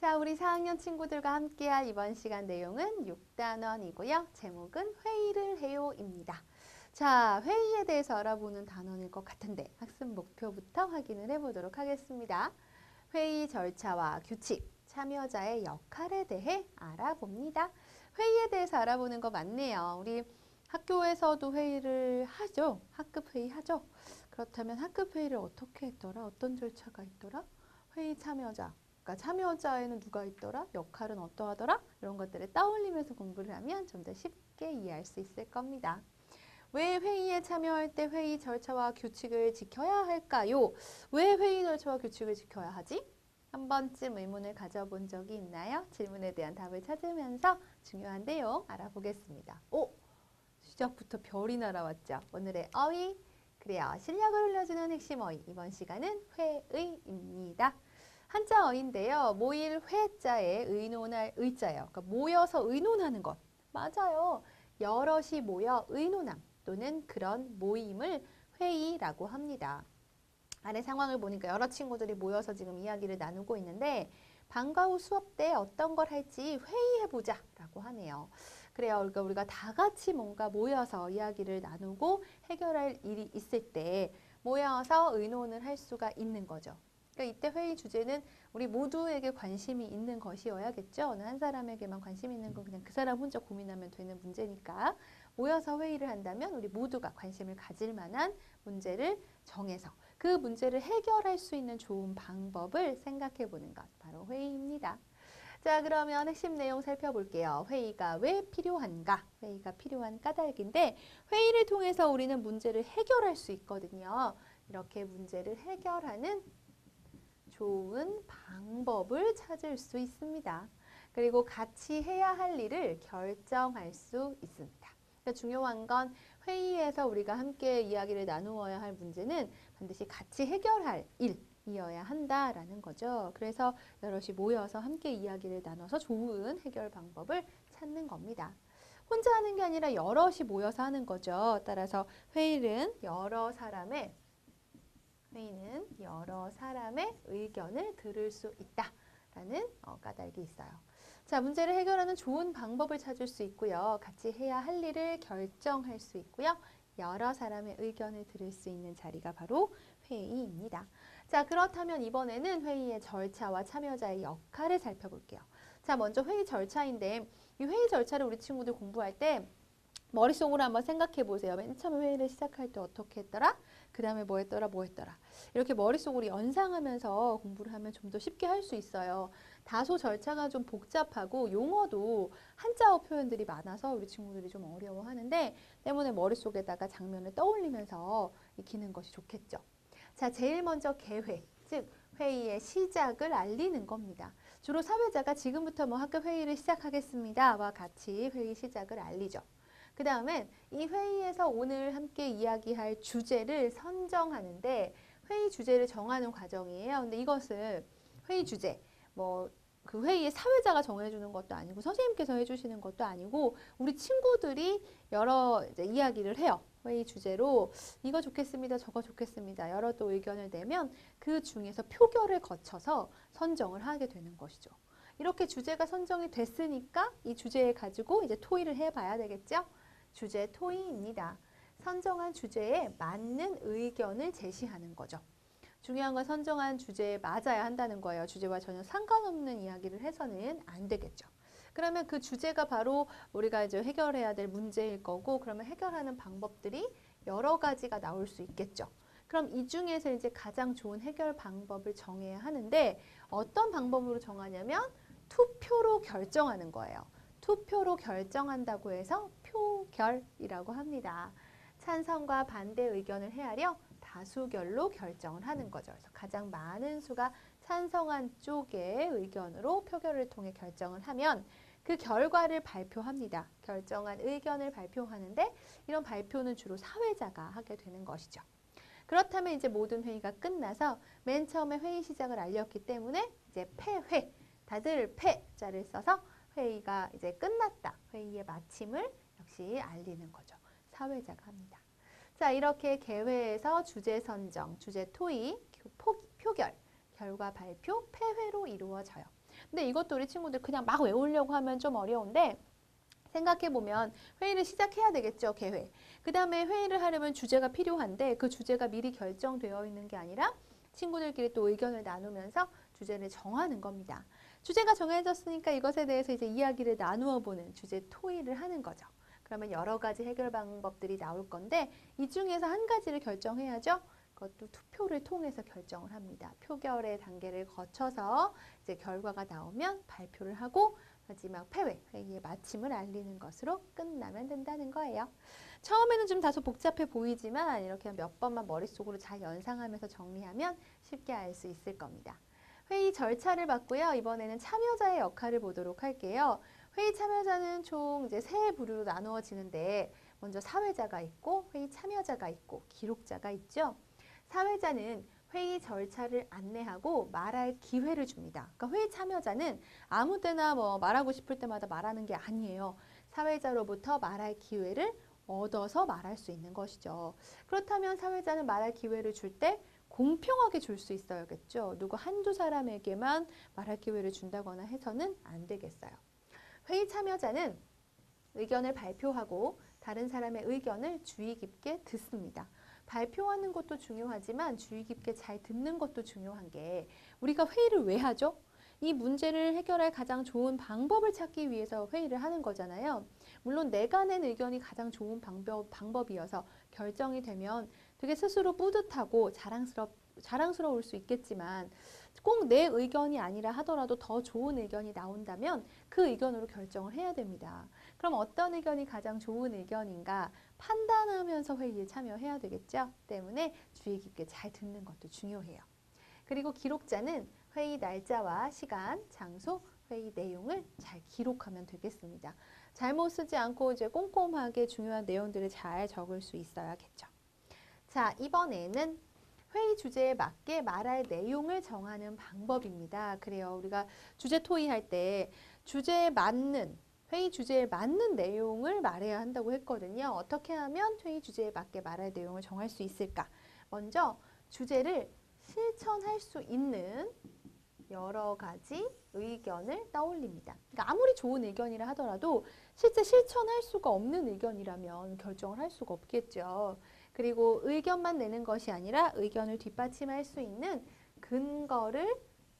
자, 우리 4학년 친구들과 함께할 이번 시간 내용은 6단원이고요. 제목은 회의를 해요입니다. 자, 회의에 대해서 알아보는 단원일 것 같은데 학습 목표부터 확인을 해보도록 하겠습니다. 회의 절차와 규칙, 참여자의 역할에 대해 알아봅니다. 회의에 대해서 알아보는 거 맞네요. 우리 학교에서도 회의를 하죠. 학급 회의 하죠. 그렇다면 학급 회의를 어떻게 했더라? 어떤 절차가 있더라? 회의 참여자. 그러니까 참여자에는 누가 있더라? 역할은 어떠하더라? 이런 것들을 떠올리면서 공부를 하면 좀 더 쉽게 이해할 수 있을 겁니다. 왜 회의에 참여할 때 회의 절차와 규칙을 지켜야 할까요? 왜 회의 절차와 규칙을 지켜야 하지? 한 번쯤 의문을 가져본 적이 있나요? 질문에 대한 답을 찾으면서 중요한 내용 알아보겠습니다. 오! 시작부터 별이 날아왔죠. 오늘의 어휘, 그래요. 실력을 올려주는 핵심 어휘. 이번 시간은 회의입니다. 한자 어인데요. 모일 회자에 의논할 의자예요. 그러니까 모여서 의논하는 것. 맞아요. 여럿이 모여 의논함 또는 그런 모임을 회의라고 합니다. 아래 상황을 보니까 여러 친구들이 모여서 지금 이야기를 나누고 있는데 방과 후 수업 때 어떤 걸 할지 회의해보자 라고 하네요. 그래요. 그러니까 우리가 다 같이 뭔가 모여서 이야기를 나누고 해결할 일이 있을 때 모여서 의논을 할 수가 있는 거죠. 그러니까 이때 회의 주제는 우리 모두에게 관심이 있는 것이어야겠죠. 어느 한 사람에게만 관심 있는 건 그냥 그 사람 혼자 고민하면 되는 문제니까 모여서 회의를 한다면 우리 모두가 관심을 가질 만한 문제를 정해서 그 문제를 해결할 수 있는 좋은 방법을 생각해 보는 것, 바로 회의입니다. 자, 그러면 핵심 내용 살펴볼게요. 회의가 왜 필요한가? 회의가 필요한 까닭인데 회의를 통해서 우리는 문제를 해결할 수 있거든요. 이렇게 문제를 해결하는 좋은 방법을 찾을 수 있습니다. 그리고 같이 해야 할 일을 결정할 수 있습니다. 그러니까 중요한 건 회의에서 우리가 함께 이야기를 나누어야 할 문제는 반드시 같이 해결할 일이어야 한다라는 거죠. 그래서 여럿이 모여서 함께 이야기를 나눠서 좋은 해결 방법을 찾는 겁니다. 혼자 하는 게 아니라 여럿이 모여서 하는 거죠. 따라서 회의는 여러 사람의 의견을 들을 수 있다라는 까닭이 있어요. 자, 문제를 해결하는 좋은 방법을 찾을 수 있고요. 같이 해야 할 일을 결정할 수 있고요. 여러 사람의 의견을 들을 수 있는 자리가 바로 회의입니다. 자, 그렇다면 이번에는 회의의 절차와 참여자의 역할을 살펴볼게요. 자, 먼저 회의 절차인데 이 회의 절차를 우리 친구들 공부할 때 머릿속으로 한번 생각해 보세요. 맨 처음에 회의를 시작할 때 어떻게 했더라? 그 다음에 뭐 했더라? 뭐 했더라? 이렇게 머릿속으로 연상하면서 공부를 하면 좀 더 쉽게 할 수 있어요. 다소 절차가 좀 복잡하고 용어도 한자어 표현들이 많아서 우리 친구들이 좀 어려워하는데 때문에 머릿속에다가 장면을 떠올리면서 익히는 것이 좋겠죠. 자, 제일 먼저 개회, 즉 회의의 시작을 알리는 겁니다. 주로 사회자가 지금부터 뭐 학급 회의를 시작하겠습니다와 같이 회의 시작을 알리죠. 그 다음엔 이 회의에서 오늘 함께 이야기할 주제를 선정하는데 회의 주제를 정하는 과정이에요. 근데 이것을 회의 주제, 뭐 그 회의의 사회자가 정해주는 것도 아니고 선생님께서 해주시는 것도 아니고 우리 친구들이 여러 이제 이야기를 해요. 회의 주제로 이거 좋겠습니다. 저거 좋겠습니다. 여러 또 의견을 내면 그 중에서 표결을 거쳐서 선정을 하게 되는 것이죠. 이렇게 주제가 선정이 됐으니까 이 주제에 가지고 이제 토의를 해봐야 되겠죠. 주제 토의입니다. 선정한 주제에 맞는 의견을 제시하는 거죠. 중요한 건 선정한 주제에 맞아야 한다는 거예요. 주제와 전혀 상관없는 이야기를 해서는 안 되겠죠. 그러면 그 주제가 바로 우리가 이제 해결해야 될 문제일 거고, 그러면 해결하는 방법들이 여러 가지가 나올 수 있겠죠. 그럼 이 중에서 이제 가장 좋은 해결 방법을 정해야 하는데 어떤 방법으로 정하냐면 투표로 결정하는 거예요. 투표로 결정한다고 해서 표결이라고 합니다. 찬성과 반대 의견을 헤아려 다수결로 결정을 하는 거죠. 그래서 가장 많은 수가 찬성한 쪽의 의견으로 표결을 통해 결정을 하면 그 결과를 발표합니다. 결정한 의견을 발표하는데 이런 발표는 주로 사회자가 하게 되는 것이죠. 그렇다면 이제 모든 회의가 끝나서 맨 처음에 회의 시작을 알렸기 때문에 이제 폐회, 다들 패자를 써서 회의가 이제 끝났다. 회의의 마침을 역시 알리는 거죠. 사회자가 합니다. 자, 이렇게 개회에서 주제 선정, 주제 토의, 표결, 결과 발표, 폐회로 이루어져요. 근데 이것도 우리 친구들 그냥 막 외우려고 하면 좀 어려운데 생각해보면 회의를 시작해야 되겠죠, 개회. 그 다음에 회의를 하려면 주제가 필요한데 그 주제가 미리 결정되어 있는 게 아니라 친구들끼리 또 의견을 나누면서 주제를 정하는 겁니다. 주제가 정해졌으니까 이것에 대해서 이제 이야기를 나누어 보는 주제 토의를 하는 거죠. 그러면 여러 가지 해결 방법들이 나올 건데 이 중에서 한 가지를 결정해야죠. 그것도 투표를 통해서 결정을 합니다. 표결의 단계를 거쳐서 이제 결과가 나오면 발표를 하고 마지막 회의의 마침을 알리는 것으로 끝나면 된다는 거예요. 처음에는 좀 다소 복잡해 보이지만 이렇게 몇 번만 머릿속으로 잘 연상하면서 정리하면 쉽게 알 수 있을 겁니다. 회의 절차를 봤고요. 이번에는 참여자의 역할을 보도록 할게요. 회의 참여자는 총 이제 세 부류로 나누어지는데 먼저 사회자가 있고 회의 참여자가 있고 기록자가 있죠. 사회자는 회의 절차를 안내하고 말할 기회를 줍니다. 그러니까 회의 참여자는 아무 때나 뭐 말하고 싶을 때마다 말하는 게 아니에요. 사회자로부터 말할 기회를 얻어서 말할 수 있는 것이죠. 그렇다면 사회자는 말할 기회를 줄 때 공평하게 줄 수 있어야겠죠. 누구 한두 사람에게만 말할 기회를 준다거나 해서는 안 되겠어요. 회의 참여자는 의견을 발표하고 다른 사람의 의견을 주의 깊게 듣습니다. 발표하는 것도 중요하지만 주의 깊게 잘 듣는 것도 중요한 게 우리가 회의를 왜 하죠? 이 문제를 해결할 가장 좋은 방법을 찾기 위해서 회의를 하는 거잖아요. 물론 내가 낸 의견이 가장 좋은 방법이어서 결정이 되면 되게 스스로 뿌듯하고 자랑스러울 수 있겠지만 꼭 내 의견이 아니라 하더라도 더 좋은 의견이 나온다면 그 의견으로 결정을 해야 됩니다. 그럼 어떤 의견이 가장 좋은 의견인가 판단하면서 회의에 참여해야 되겠죠. 때문에 주의 깊게 잘 듣는 것도 중요해요. 그리고 기록자는 회의 날짜와 시간, 장소, 회의 내용을 잘 기록하면 되겠습니다. 잘못 쓰지 않고 이제 꼼꼼하게 중요한 내용들을 잘 적을 수 있어야겠죠. 자, 이번에는 회의 주제에 맞게 말할 내용을 정하는 방법입니다. 그래요. 우리가 주제 토의할 때 회의 주제에 맞는 내용을 말해야 한다고 했거든요. 어떻게 하면 회의 주제에 맞게 말할 내용을 정할 수 있을까? 먼저 주제를 실천할 수 있는 여러 가지 의견을 떠올립니다. 그러니까 아무리 좋은 의견이라 하더라도 실제 실천할 수가 없는 의견이라면 결정을 할 수가 없겠죠. 그리고 의견만 내는 것이 아니라 의견을 뒷받침할 수 있는 근거를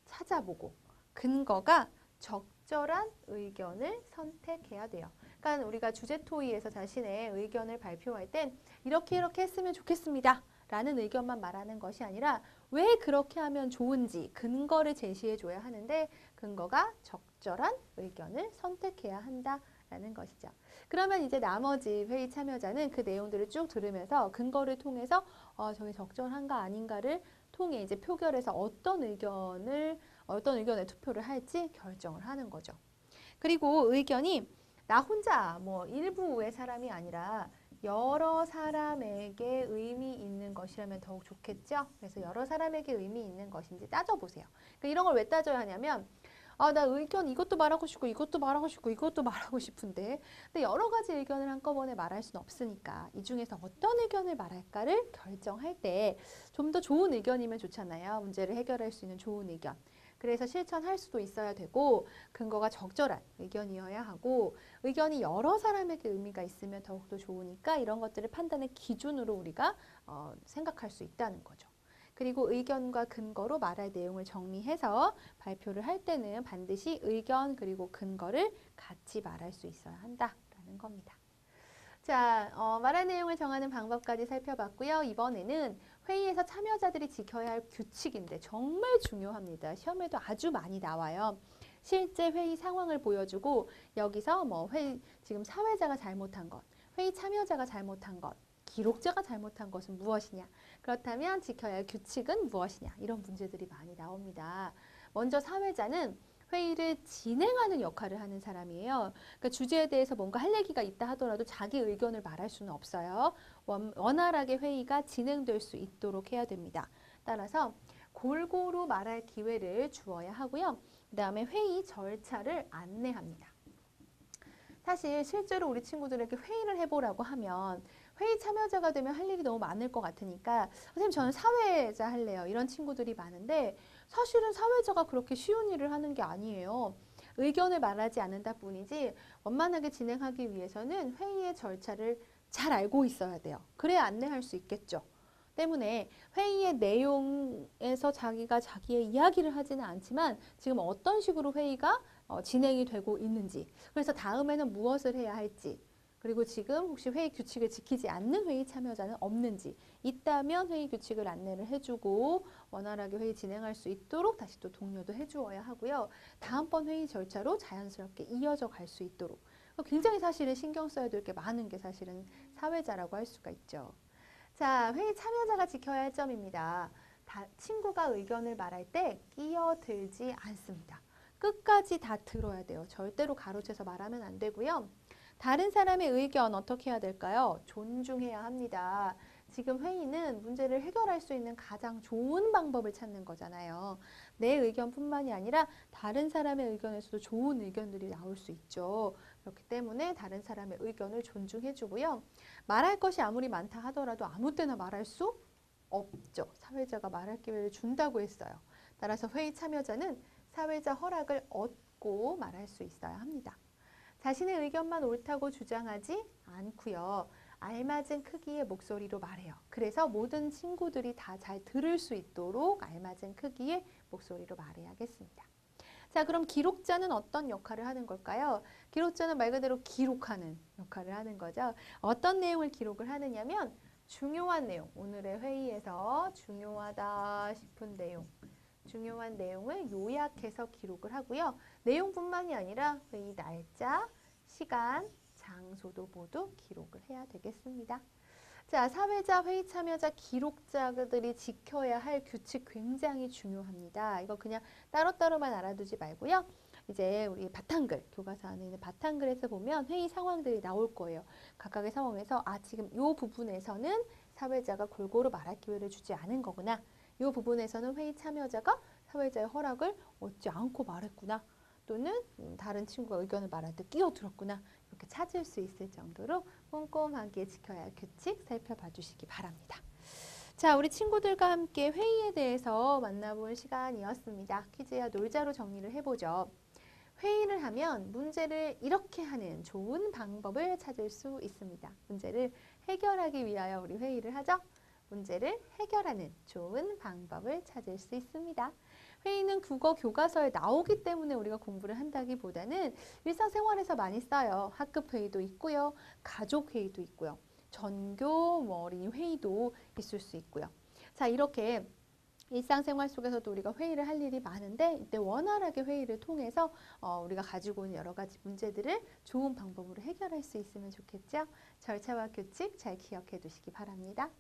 찾아보고 근거가 적절한 의견을 선택해야 돼요. 그러니까 우리가 주제 토의에서 자신의 의견을 발표할 땐 이렇게 했으면 좋겠습니다. 라는 의견만 말하는 것이 아니라 왜 그렇게 하면 좋은지 근거를 제시해 줘야 하는데 근거가 적절한 의견을 선택해야 한다라는 것이죠. 그러면 이제 나머지 회의 참여자는 그 내용들을 쭉 들으면서 근거를 통해서 저게 적절한가 아닌가를 통해 이제 표결에서 어떤 의견에 투표를 할지 결정을 하는 거죠. 그리고 의견이 나 혼자 뭐 일부의 사람이 아니라 여러 사람에게 의미 있는 것이라면 더욱 좋겠죠. 그래서 여러 사람에게 의미 있는 것인지 따져보세요. 그러니까 이런 걸 왜 따져야 하냐면 나 의견 이것도 말하고 싶고 이것도 말하고 싶고 이것도 말하고 싶은데 근데 여러 가지 의견을 한꺼번에 말할 수는 없으니까 이 중에서 어떤 의견을 말할까를 결정할 때 좀 더 좋은 의견이면 좋잖아요. 문제를 해결할 수 있는 좋은 의견. 그래서 실천할 수도 있어야 되고 근거가 적절한 의견이어야 하고 의견이 여러 사람에게 의미가 있으면 더욱더 좋으니까 이런 것들을 판단의 기준으로 우리가 생각할 수 있다는 거죠. 그리고 의견과 근거로 말할 내용을 정리해서 발표를 할 때는 반드시 의견 그리고 근거를 같이 말할 수 있어야 한다라는 겁니다. 자, 말할 내용을 정하는 방법까지 살펴봤고요. 이번에는 회의에서 참여자들이 지켜야 할 규칙인데 정말 중요합니다. 시험에도 아주 많이 나와요. 실제 회의 상황을 보여주고 여기서 지금 사회자가 잘못한 것, 회의 참여자가 잘못한 것, 기록자가 잘못한 것은 무엇이냐? 그렇다면 지켜야 할 규칙은 무엇이냐? 이런 문제들이 많이 나옵니다. 먼저 사회자는 회의를 진행하는 역할을 하는 사람이에요. 그러니까 주제에 대해서 뭔가 할 얘기가 있다 하더라도 자기 의견을 말할 수는 없어요. 원활하게 회의가 진행될 수 있도록 해야 됩니다. 따라서 골고루 말할 기회를 주어야 하고요. 그 다음에 회의 절차를 안내합니다. 사실 실제로 우리 친구들에게 회의를 해보라고 하면 회의 참여자가 되면 할 일이 너무 많을 것 같으니까 선생님 저는 사회자 할래요. 이런 친구들이 많은데 사실은 사회자가 그렇게 쉬운 일을 하는 게 아니에요. 의견을 말하지 않는다 뿐이지 원만하게 진행하기 위해서는 회의의 절차를 잘 알고 있어야 돼요. 그래야 안내할 수 있겠죠. 때문에 회의의 내용에서 자기가 자기의 이야기를 하지는 않지만 지금 어떤 식으로 회의가 진행이 되고 있는지, 그래서 다음에는 무엇을 해야 할지, 그리고 지금 혹시 회의 규칙을 지키지 않는 회의 참여자는 없는지, 있다면 회의 규칙을 안내를 해주고 원활하게 회의 진행할 수 있도록 다시 또 독려도 해주어야 하고요. 다음번 회의 절차로 자연스럽게 이어져 갈 수 있도록 굉장히 사실은 신경 써야 될 게 많은 게 사실은 사회자라고 할 수가 있죠. 자, 회의 참여자가 지켜야 할 점입니다. 친구가 의견을 말할 때 끼어들지 않습니다. 끝까지 다 들어야 돼요. 절대로 가로채서 말하면 안 되고요. 다른 사람의 의견 어떻게 해야 될까요? 존중해야 합니다. 지금 회의는 문제를 해결할 수 있는 가장 좋은 방법을 찾는 거잖아요. 내 의견뿐만이 아니라 다른 사람의 의견에서도 좋은 의견들이 나올 수 있죠. 그렇기 때문에 다른 사람의 의견을 존중해주고요. 말할 것이 아무리 많다 하더라도 아무 때나 말할 수 없죠. 사회자가 말할 기회를 준다고 했어요. 따라서 회의 참여자는 사회자 허락을 얻고 말할 수 있어야 합니다. 자신의 의견만 옳다고 주장하지 않고요. 알맞은 크기의 목소리로 말해요. 그래서 모든 친구들이 다 잘 들을 수 있도록 알맞은 크기의 목소리로 말해야겠습니다. 자, 그럼 기록자는 어떤 역할을 하는 걸까요? 기록자는 말 그대로 기록하는 역할을 하는 거죠. 어떤 내용을 기록을 하느냐면 중요한 내용, 오늘의 회의에서 중요하다 싶은 내용, 중요한 내용을 요약해서 기록을 하고요. 내용뿐만이 아니라 회의 날짜, 시간, 장소도 모두 기록을 해야 되겠습니다. 자, 사회자, 회의 참여자, 기록자들이 지켜야 할 규칙 굉장히 중요합니다. 이거 그냥 따로따로만 알아두지 말고요. 이제 우리 바탕글, 교과서 안에 있는 바탕글에서 보면 회의 상황들이 나올 거예요. 각각의 상황에서 지금 이 부분에서는 사회자가 골고루 말할 기회를 주지 않은 거구나. 이 부분에서는 회의 참여자가 사회자의 허락을 얻지 않고 말했구나. 또는 다른 친구가 의견을 말할 때 끼어들었구나. 이렇게 찾을 수 있을 정도로 꼼꼼하게 지켜야 할 규칙 살펴봐 주시기 바랍니다. 자, 우리 친구들과 함께 회의에 대해서 만나본 시간이었습니다. 퀴즈야 놀자로 정리를 해보죠. 회의를 하면 문제를 이렇게 하는 좋은 방법을 찾을 수 있습니다. 문제를 해결하기 위하여 우리 회의를 하죠. 문제를 해결하는 좋은 방법을 찾을 수 있습니다. 회의는 국어 교과서에 나오기 때문에 우리가 공부를 한다기보다는 일상생활에서 많이 써요. 학급 회의도 있고요. 가족 회의도 있고요. 전교 어린이 회의도 있을 수 있고요. 자, 이렇게 일상생활 속에서도 우리가 회의를 할 일이 많은데 이때 원활하게 회의를 통해서 우리가 가지고 있는 여러 가지 문제들을 좋은 방법으로 해결할 수 있으면 좋겠죠. 절차와 규칙 잘 기억해 두시기 바랍니다.